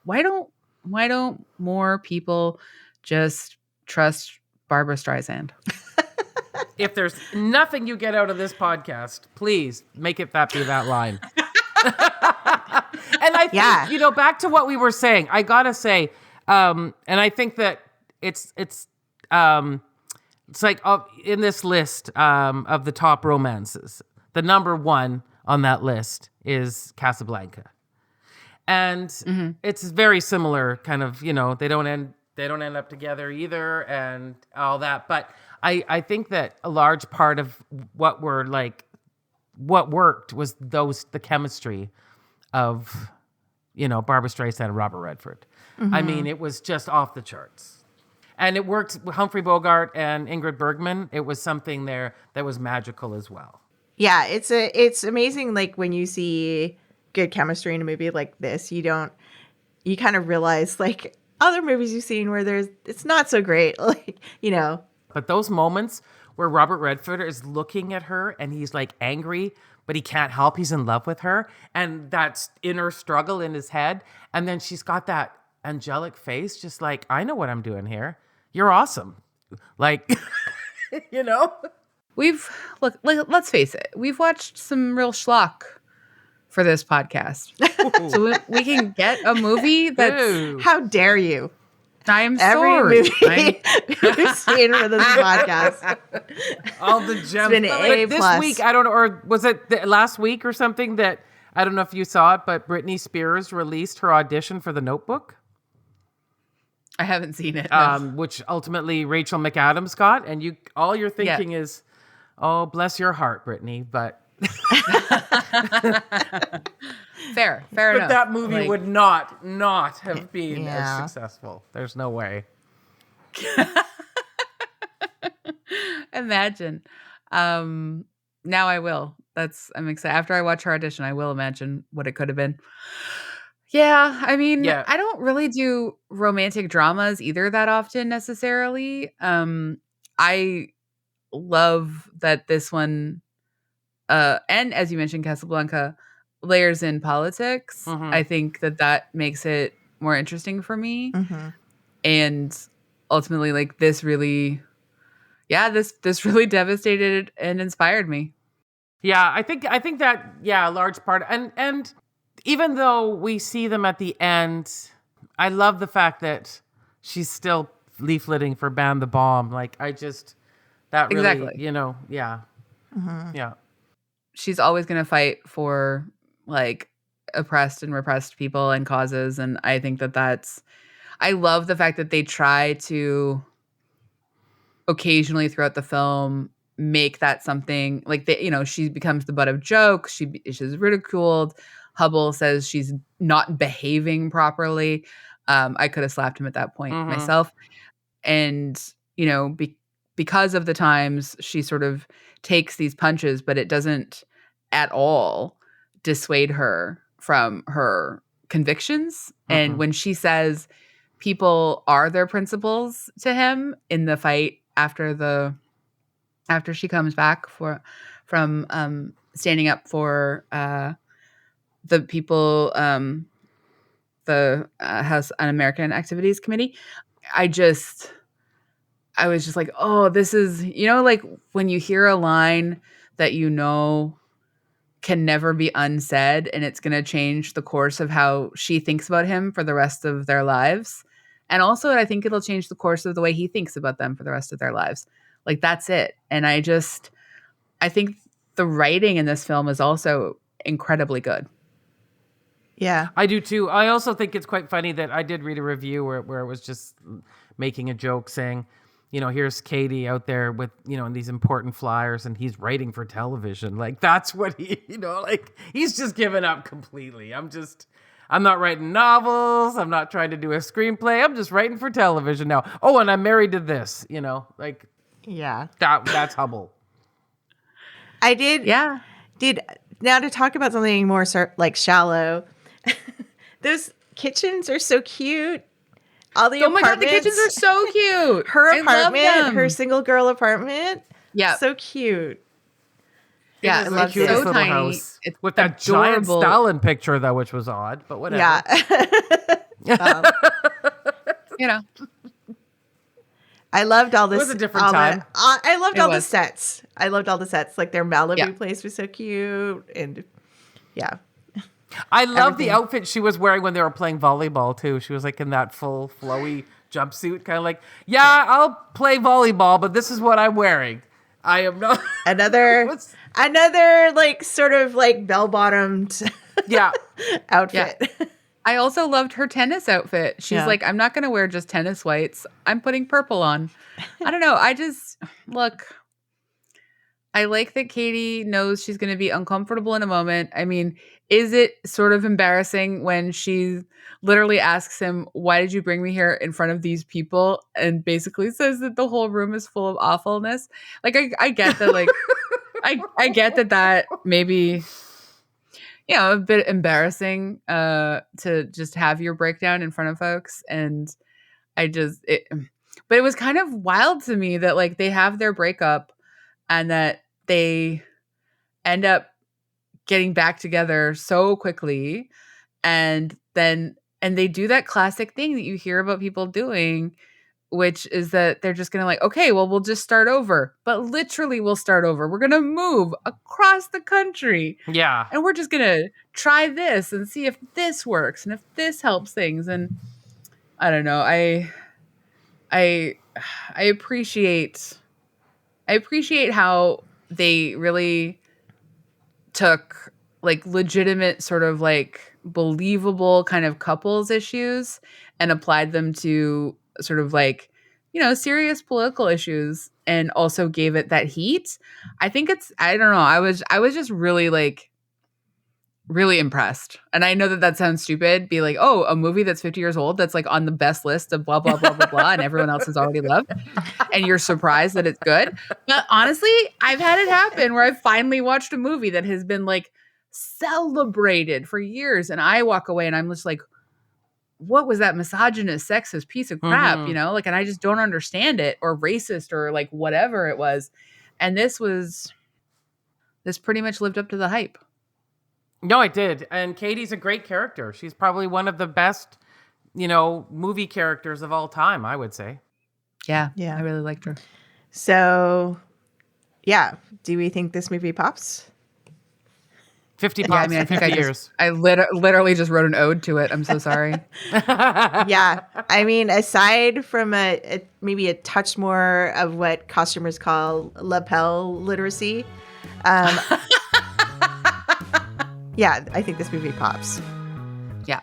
Why don't more people just trust Barbra Streisand? If there's nothing you get out of this podcast, please make it be that line. And I think, back to what we were saying, I gotta say, and I think that it's like in this list of the top romances, the number one on that list is Casablanca. And it's very similar kind of, they don't end up together either and all that. But I think that a large part of what worked was the chemistry of, Barbra Streisand and Robert Redford. I mean, it was just off the charts. And it worked with Humphrey Bogart and Ingrid Bergman. It was something there that was magical as well. Yeah, it's amazing, like when you see good chemistry in a movie like this, you kind of realize like other movies you've seen where it's not so great, like, But those moments where Robert Redford is looking at her and he's like angry, but he can't help, he's in love with her, and that inner struggle in his head, and then she's got that angelic face, just like, I know what I'm doing here. You're awesome. Like, let's face it, we've watched some real schlock for this podcast. So we can get a movie that's... How dare you? I'm Every sorry. movie you've seen for this podcast. All the gems. It's been A+. This week, I don't know, or was it last week or something that, I don't know if you saw it, but Britney Spears released her audition for The Notebook. I haven't seen it. No. Which ultimately Rachel McAdams got, and all you're thinking is, oh, bless your heart, Britney, but... Fair enough. But that movie would not have been as successful. There's no way. Imagine. Now I will. I'm excited. After I watch her audition, I will imagine what it could have been. Yeah, I mean, I don't really do romantic dramas either that often necessarily. I love that this one, and as you mentioned, Casablanca, layers in politics. Mhm. I think that makes it more interesting for me. Mm-hmm. And ultimately, like, this really devastated and inspired me. Yeah, I think that, a large part, and even though we see them at the end, I love the fact that she's still leafleting for ban the bomb. Like, that really, Exactly. yeah. Mm-hmm. Yeah. She's always going to fight for, like, oppressed and repressed people and causes. And I think I love the fact that they try to occasionally throughout the film make that something like she becomes the butt of jokes. She's ridiculed. Hubble says she's not behaving properly. I could have slapped him at that point myself. And, because of the times, she sort of takes these punches, but it doesn't at all dissuade her from her convictions. And when she says people are their principles to him in the fight after she comes back from standing up for the people, the House Un-American Activities Committee, I was just like, oh, this is, like when you hear a line that can never be unsaid, and it's going to change the course of how she thinks about him for the rest of their lives. And also, I think it'll change the course of the way he thinks about them for the rest of their lives. Like, that's it. And I think the writing in this film is also incredibly good. Yeah. I do too. I also think it's quite funny that I did read a review where it was just making a joke saying, here's Katie out there with, in these important flyers, and he's writing for television. Like, that's what he, like, he's just given up completely. I'm not writing novels. I'm not trying to do a screenplay. I'm just writing for television now. Oh, and I'm married to this, like, Yeah. that's Hubble. I did. Yeah. Now to talk about something more like shallow. Those kitchens are so cute. All the oh my god, the kitchens are so cute. Her apartment, her single girl apartment. Yeah, so cute. Yeah, it was the cutest little tiny. house It's with that giant Stalin picture, though, which was odd, but whatever. Yeah. I loved all this. It was a different time. I loved all the sets. I loved all the sets. Like their Malibu place was so cute, and I love the outfit she was wearing when they were playing volleyball too. She was like in that full flowy jumpsuit, kind of like, yeah, I'll play volleyball, but this is what I'm wearing. I am not another like sort of like bell-bottomed outfit. Yeah. I also loved her tennis outfit. She's like, I'm not going to wear just tennis whites. I'm putting purple on. I don't know. I like that Katie knows she's going to be uncomfortable in a moment. I mean, is it sort of embarrassing when she literally asks him, why did you bring me here in front of these people? And basically says that the whole room is full of awfulness. Like, I get that, like, I get that maybe, a bit embarrassing to just have your breakdown in front of folks. And but it was kind of wild to me that, like, they have their breakup and that they end up getting back together so quickly. And they do that classic thing that you hear about people doing, which is that they're just going to like, okay, well, we'll just start over. But literally we'll start over. We're going to move across the country. Yeah. And we're just going to try this and see if this works and if this helps things. And I don't know. I appreciate how they really took like legitimate sort of like believable kind of couples issues and applied them to sort of like, serious political issues and also gave it that heat. I think I don't know. I was just really like, really impressed. And I know that sounds stupid. Be like, oh, a movie that's 50 years old that's like on the best list of blah, blah, blah, blah, blah, and everyone else has already loved. And you're surprised that it's good. But honestly, I've had it happen where I've finally watched a movie that has been like celebrated for years. And I walk away and I'm just like, what was that misogynist, sexist piece of crap, Like, and I just don't understand it, or racist, or like whatever it was. And this pretty much lived up to the hype. No, I did. And Katie's a great character. She's probably one of the best, movie characters of all time, I would say. Yeah. Yeah. I really liked her. So, yeah. Do we think this movie pops? 50 pops Yeah, I mean, I think 50 years. I literally just wrote an ode to it. I'm so sorry. Yeah. I mean, aside from maybe a touch more of what costumers call lapel literacy, yeah, I think this movie pops. Yeah.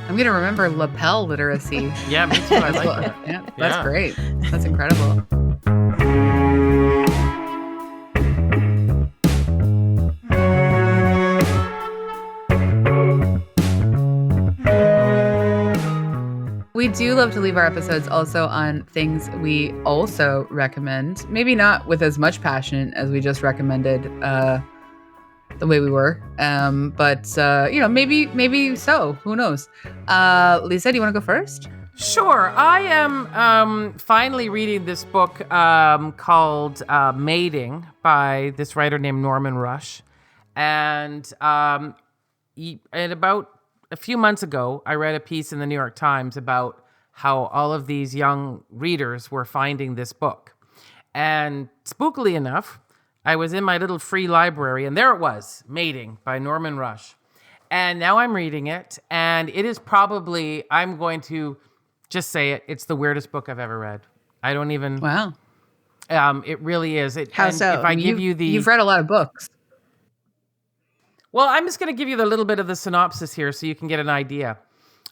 I'm going to remember lapel literacy. Yeah, me too. I like that. Yeah, that's great. That's incredible. We do love to leave our episodes also on things we also recommend. Maybe not with as much passion as we just recommended the way we were. But maybe so. Who knows? Lisa, do you want to go first? Sure. I am finally reading this book called Mating by this writer named Norman Rush. And about a few months ago, I read a piece in the New York Times about how all of these young readers were finding this book. And spookily enough, I was in my little free library, and there it was, Mating by Norman Rush. And now I'm reading it, and it is probably, I'm going to just say it, it's the weirdest book I've ever read. I don't even... Wow. It really is. How so? If I give you the... You've read a lot of books. Well, I'm just going to give you the little bit of the synopsis here so you can get an idea.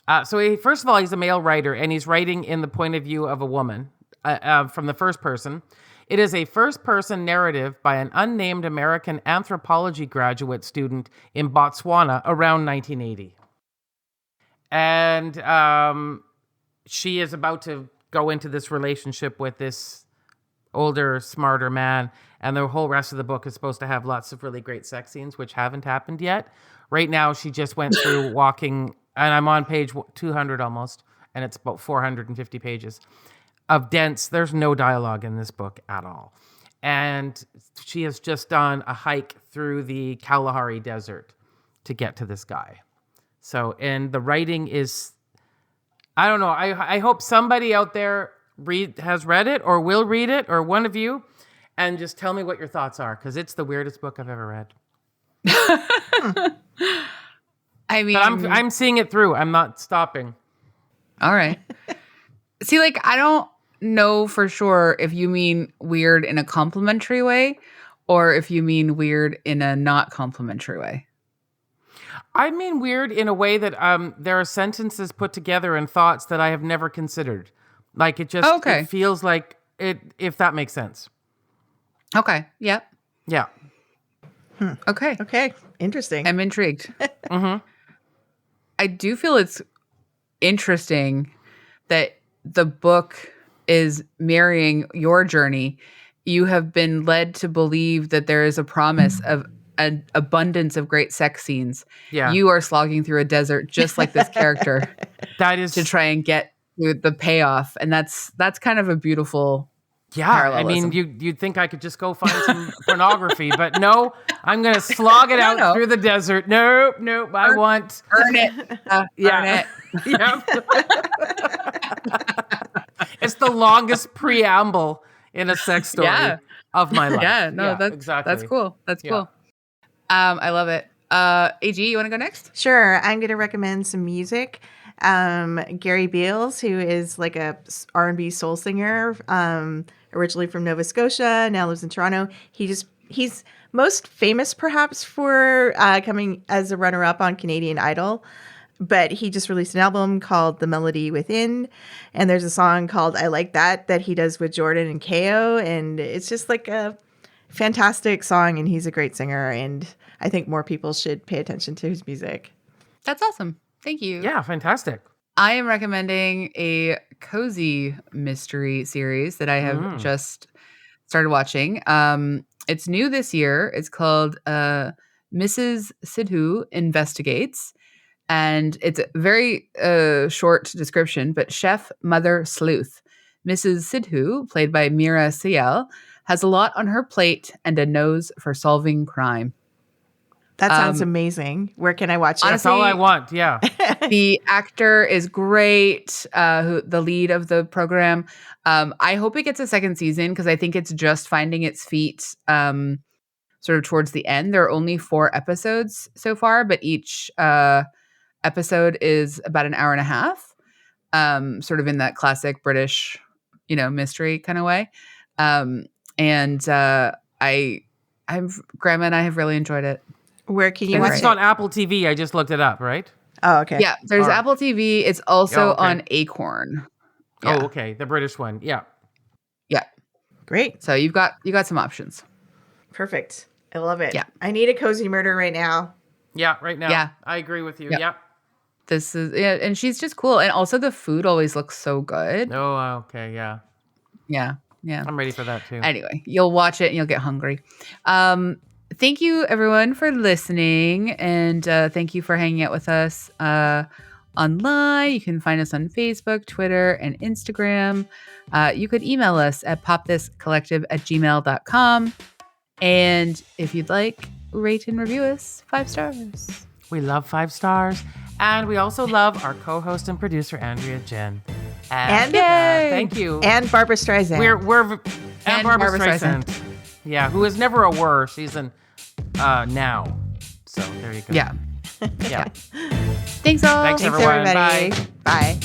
First of all, he's a male writer, and he's writing in the point of view of a woman from the first person. It is a first-person narrative by an unnamed American anthropology graduate student in Botswana around 1980. And she is about to go into this relationship with this older, smarter man, and the whole rest of the book is supposed to have lots of really great sex scenes, which haven't happened yet. Right now, she just went through walking, and I'm on page 200 almost, and it's about 450 pages of dense. There's no dialogue in this book at all. And she has just done a hike through the Kalahari Desert to get to this guy. So, and the writing is, I don't know, I hope somebody out there has read it or will read it, or one of you, and just tell me what your thoughts are, because it's the weirdest book I've ever read. I mean, but I'm seeing it through. I'm not stopping. All right. See, like, I don't know for sure if you mean weird in a complimentary way or if you mean weird in a not complimentary way. I mean weird in a way that there are sentences put together and thoughts that I have never considered. Like it just it feels like it, if that makes sense. Okay. Yep. Yeah. Okay. Okay. Interesting. I'm intrigued. Mm-hmm. I do feel it's interesting that the book is mirroring your journey. You have been led to believe that there is a promise of an abundance of great sex scenes. Yeah. You are slogging through a desert just like this character. That is to try and get to the payoff. And that's kind of a beautiful parallelism. I mean, you'd think I could just go find some pornography, but no, I'm going to slog it out through the desert. Nope. I want... Earn it. Earn it. Yep. It's the longest preamble in a sex story of my life. Yeah, no, that's exactly. That's cool. That's cool. I love it. AG, you want to go next? Sure. I'm going to recommend some music. Gary Beals, who is like a R&B soul singer, originally from Nova Scotia, now lives in Toronto. He's most famous perhaps for coming as a runner-up on Canadian Idol. But he just released an album called The Melody Within. And there's a song called I Like That he does with Jordan and KO. And it's just like a fantastic song. And he's a great singer. And I think more people should pay attention to his music. That's awesome. Thank you. Yeah, fantastic. I am recommending a cozy mystery series that I have just started watching. It's new this year. It's called Mrs. Sidhu Investigates. And it's a very short description, but chef, mother, sleuth. Mrs. Sidhu, played by Mira Sial, has a lot on her plate and a nose for solving crime. That sounds amazing. Where can I watch it? That's all I want. Yeah. The actor is great. The lead of the program. I hope it gets a second season because I think it's just finding its feet sort of towards the end. There are only 4 episodes so far, but each episode is about an hour and a half, sort of in that classic British, mystery kind of way. Grandma and I have really enjoyed it. Where can you watch it? It's on Apple TV. I just looked it up, right? Oh, okay. Yeah, there's Apple TV. It's also on Acorn. Yeah. Oh, okay. The British one. Yeah. Yeah. Great. So you got some options. Perfect. I love it. Yeah. I need a cozy murder right now. Yeah, right now. Yeah. I agree with you. Yeah. Yeah. This is and she's just cool. And also the food always looks so good. Oh, okay. Yeah. Yeah. Yeah. I'm ready for that too. Anyway, you'll watch it and you'll get hungry. Thank you everyone for listening, and thank you for hanging out with us online. You can find us on Facebook, Twitter, and Instagram. You could email us at popthiscollective@gmail.com. And if you'd like, rate and review us 5 stars. We love 5 stars. And we also love our co-host and producer, Andrea Gin. And thank you. And Barbara Streisand. And Barbara Streisand. Yeah, who is never a were. She's an now. So there you go. Yeah. Yeah. Thanks all. Thanks Thanks, everyone. everybody. Bye. Bye.